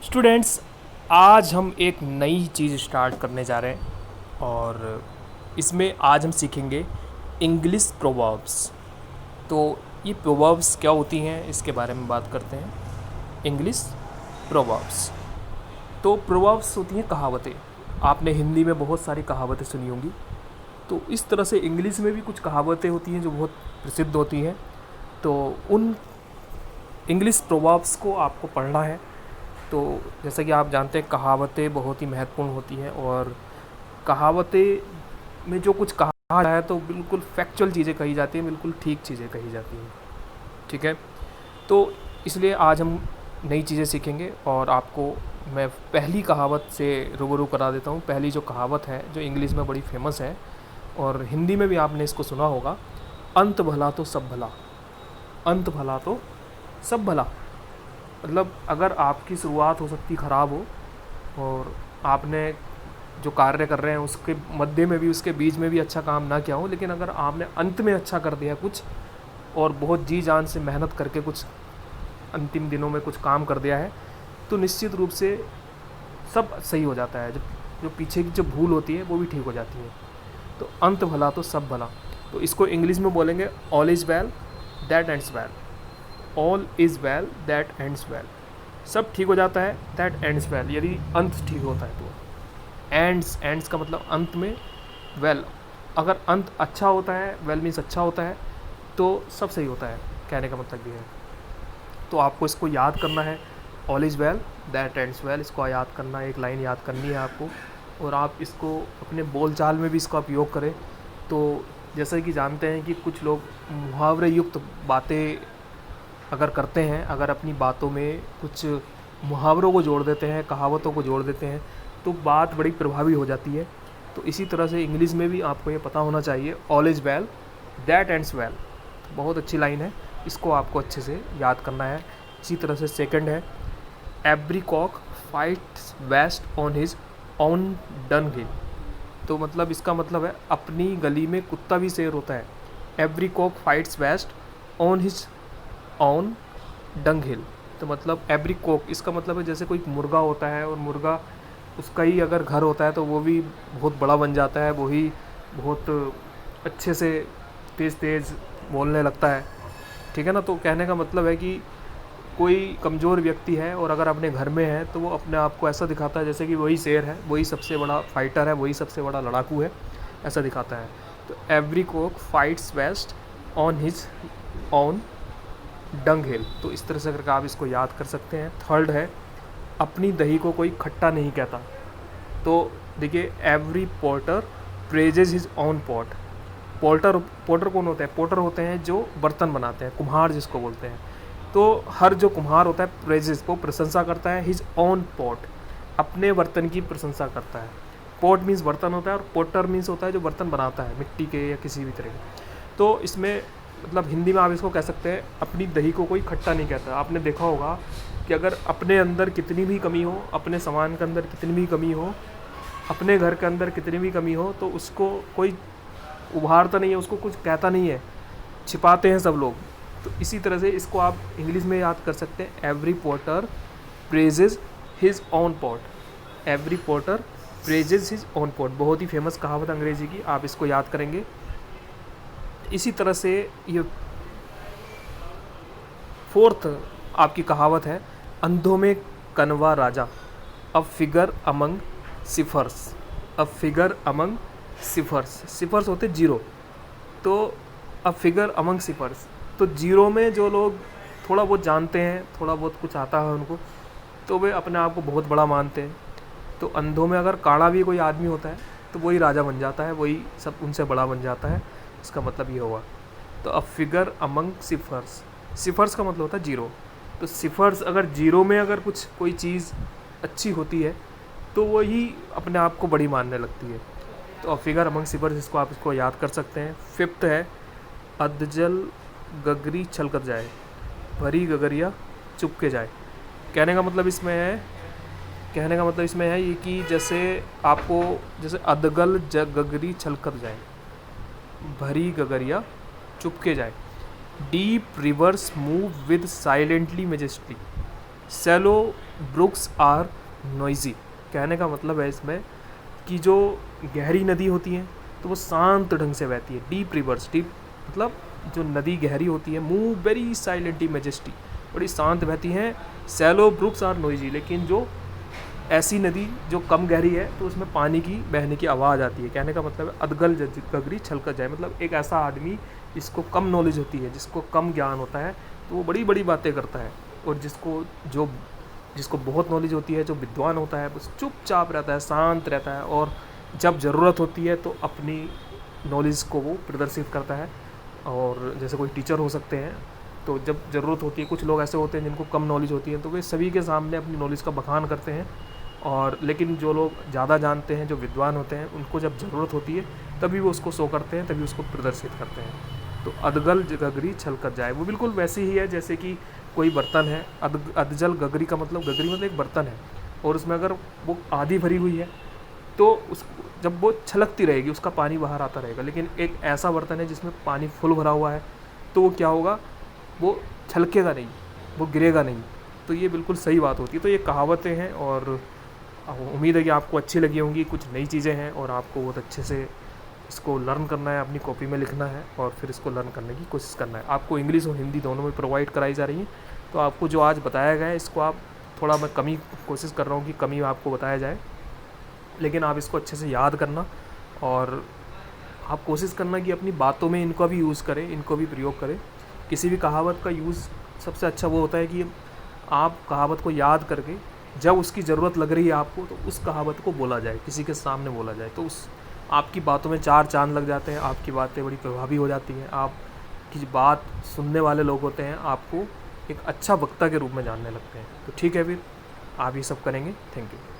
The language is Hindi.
स्टूडेंट्स, आज हम एक नई चीज़ स्टार्ट करने जा रहे हैं और इसमें आज हम सीखेंगे इंग्लिश प्रोवर्ब्स। तो ये प्रोवर्ब्स क्या होती हैं इसके बारे में बात करते हैं। इंग्लिश प्रोवर्ब्स, तो प्रोवर्ब्स होती हैं कहावतें। आपने हिंदी में बहुत सारी कहावतें सुनी होंगी, तो इस तरह से इंग्लिश में भी कुछ कहावतें होती हैं जो बहुत प्रसिद्ध होती हैं। तो उन इंग्लिश प्रोवर्ब्स को आपको पढ़ना है। तो जैसा कि आप जानते हैं, कहावतें बहुत ही महत्वपूर्ण होती हैं और कहावतें में जो कुछ कहा जाए तो बिल्कुल फैक्चुअल चीज़ें कही जाती हैं, बिल्कुल ठीक चीज़ें कही जाती हैं। ठीक है, तो इसलिए आज हम नई चीज़ें सीखेंगे और आपको मैं पहली कहावत से रूबरू करा देता हूँ। पहली जो कहावत है, जो इंग्लिश में बड़ी फेमस है और हिंदी में भी आपने इसको सुना होगा, अंत भला तो सब भला। अंत भला तो सब भला मतलब अगर आपकी शुरुआत हो सकती ख़राब हो और आपने जो कार्य कर रहे हैं उसके मध्य में भी, उसके बीच में भी अच्छा काम ना किया हो, लेकिन अगर आपने अंत में अच्छा कर दिया कुछ और बहुत जी जान से मेहनत करके कुछ अंतिम दिनों में कुछ काम कर दिया है, तो निश्चित रूप से सब सही हो जाता है। जो पीछे की जो भूल होती है वो भी ठीक हो जाती है। तो अंत भला तो सब भला, तो इसको इंग्लिश में बोलेंगे all is well that ends well. All is well that ends well, सब ठीक हो जाता है, दैट एंड्स वेल यदि अंत ठीक होता है तो। एंड्स का मतलब अंत में, वेल अगर अंत अच्छा होता है, वेल मीन्स अच्छा होता है, तो सब सही होता है, कहने का मतलब ये है। तो आपको इसको याद करना है, all is well that ends well, इसको याद करना है, एक लाइन याद करनी है आपको और आप इसको अपने बोलचाल में भी इसका उपयोग करें। तो जैसे कि जानते हैं कि कुछ लोग मुहावरे युक्त बातें अगर करते हैं, अगर अपनी बातों में कुछ मुहावरों को जोड़ देते हैं, कहावतों को जोड़ देते हैं, तो बात बड़ी प्रभावी हो जाती है। तो इसी तरह से इंग्लिश में भी आपको ये पता होना चाहिए, all is well that ends well. बहुत अच्छी लाइन है, इसको आपको अच्छे से याद करना है। इसी तरह से सेकंड है, every cock fights best on his own dunghill. तो मतलब इसका मतलब है, अपनी गली में कुत्ता भी शेर होता है। Every cock fights best on his own dunghill, तो मतलब एवरी कॉक, इसका मतलब है जैसे कोई मुर्गा होता है और मुर्गा उसका ही अगर घर होता है तो वो भी बहुत बड़ा बन जाता है, वो ही बहुत अच्छे से तेज़ तेज़ बोलने लगता है। ठीक है ना, तो कहने का मतलब है कि कोई कमज़ोर व्यक्ति है और अगर अपने घर में है तो वो अपने आप को ऐसा दिखाता है जैसे कि वही शेर है, वही सबसे बड़ा फाइटर है, वही सबसे बड़ा लड़ाकू है, ऐसा दिखाता है। तो every cock fights best on his own dunghill, तो इस तरह से करके आप इसको याद कर सकते हैं। थर्ड है, अपनी दही को कोई खट्टा नहीं कहता। तो देखिए, every porter praises his on pot. Porter porter कौन होता है? पोर्टर होते हैं जो बर्तन बनाते हैं, कुम्हार जिसको बोलते हैं। तो हर जो कुम्हार होता है प्रेजेज को प्रशंसा करता है, हिज ऑन पॉट, अपने बर्तन की प्रशंसा करता है। पॉट मीन्स बर्तन होता है और पोर्टर मीन्स होता है जो बर्तन बनाता है, मिट्टी के या किसी भी तरह के। तो इसमें मतलब हिंदी में आप इसको कह सकते हैं, अपनी दही को कोई खट्टा नहीं कहता। आपने देखा होगा कि अगर अपने अंदर कितनी भी कमी हो, अपने सामान के अंदर कितनी भी कमी हो, अपने घर के अंदर कितनी भी कमी हो, तो उसको कोई उभारता नहीं है, उसको कुछ कहता नहीं है, छिपाते हैं सब लोग। तो इसी तरह से इसको आप इंग्लिश में याद कर सकते हैं, every porter praises his on pot. Every porter praises his on pot, बहुत ही फेमस कहावत अंग्रेजी की, आप इसको याद करेंगे। इसी तरह से ये फोर्थ आपकी कहावत है, अंधों में कनवा राजा, a figure among ciphers. A figure among ciphers, ciphers होते जीरो, तो अ फिगर अमंग सिफर्स, तो जीरो में जो लोग थोड़ा बहुत जानते हैं, थोड़ा बहुत कुछ आता है उनको, तो वे अपने आप को बहुत बड़ा मानते हैं। तो अंधों में अगर काड़ा भी कोई आदमी होता है तो वही राजा बन जाता है, वही सब उनसे बड़ा बन जाता है, इसका मतलब ये हुआ। तो अ फिगर अमंग सिफर्स, सिफर्स का मतलब होता है जीरो। तो सिफर्स, अगर जीरो में अगर कुछ कोई चीज़ अच्छी होती है तो वही अपने आप को बड़ी मानने लगती है। तो अ फिगर अमंग सिफर्स, इसको आप इसको याद कर सकते हैं। फिफ्थ है, अधजल गगरी छलकत जाए, भरी गगरिया चुप के जाए। कहने का मतलब इसमें है, कहने का मतलब इसमें है ये कि जैसे आपको, जैसे अधगल गगरी छलकत जाए, भरी गगरिया चुप के जाए, deep rivers move with silently majesty. Shallow brooks are noisy. कहने का मतलब है इसमें कि जो गहरी नदी होती हैं तो वो शांत ढंग से बहती है। डीप रिवर्स, डीप मतलब जो नदी गहरी होती है, मूव वेरी साइलेंटली मैजेस्टी, बड़ी शांत बहती हैं। सैलो ब्रुक्स आर नॉइजी, लेकिन जो ऐसी नदी जो कम गहरी है तो उसमें पानी की बहने की आवाज़ आती है। कहने का मतलब है अदगल गगरी छलक जाए, मतलब एक ऐसा आदमी जिसको कम नॉलेज होती है, जिसको कम ज्ञान होता है, तो वो बड़ी बड़ी बातें करता है। और जिसको बहुत नॉलेज होती है, जो विद्वान होता है, बस चुपचाप रहता है, शांत रहता है, और जब ज़रूरत होती है तो अपनी नॉलेज को वो प्रदर्शित करता है। और जैसे कोई टीचर हो सकते हैं, तो जब ज़रूरत होती है, कुछ लोग ऐसे होते हैं जिनको कम नॉलेज होती है, तो वे सभी के सामने अपनी नॉलेज का बखान करते हैं। और लेकिन जो लोग ज़्यादा जानते हैं, जो विद्वान होते हैं, उनको जब ज़रूरत होती है तभी वो उसको शो करते हैं, तभी उसको प्रदर्शित करते हैं। तो अदगल गगरी छलकत जाए, वो बिल्कुल वैसे ही है जैसे कि कोई बर्तन है। अदजल गगरी का मतलब, गगरी मतलब एक बर्तन है, और उसमें अगर वो आधी भरी हुई है तो उस जब वो छलकती रहेगी, उसका पानी बाहर आता रहेगा। लेकिन एक ऐसा बर्तन है जिसमें पानी फुल भरा हुआ है, तो वो क्या होगा, वो छलकेगा नहीं, वो गिरेगा नहीं। तो ये बिल्कुल सही बात होती है। तो ये कहावतें हैं, और उम्मीद है कि आपको अच्छी लगी होंगी। कुछ नई चीज़ें हैं और आपको बहुत अच्छे से इसको लर्न करना है, अपनी कॉपी में लिखना है और फिर इसको लर्न करने की कोशिश करना है। आपको इंग्लिश और हिंदी दोनों में प्रोवाइड कराई जा रही है। तो आपको जो आज बताया गया है, इसको आप थोड़ा, मैं कमी कोशिश कर रहा हूँ कि कमी आपको बताया जाए, लेकिन आप इसको अच्छे से याद करना, और आप कोशिश करना कि अपनी बातों में इनको भी यूज़ करें, इनको भी प्रयोग करें। किसी भी कहावत का यूज़ सबसे अच्छा वो होता है कि आप कहावत को याद करके जब उसकी ज़रूरत लग रही है आपको, तो उस कहावत को बोला जाए, किसी के सामने बोला जाए, तो उस आपकी बातों में चार चांद लग जाते हैं, आपकी बातें बड़ी प्रभावी हो जाती हैं। आपकी बात सुनने वाले लोग होते हैं आपको एक अच्छा वक्ता के रूप में जानने लगते हैं। तो ठीक है, फिर आप ये सब करेंगे। Thank you.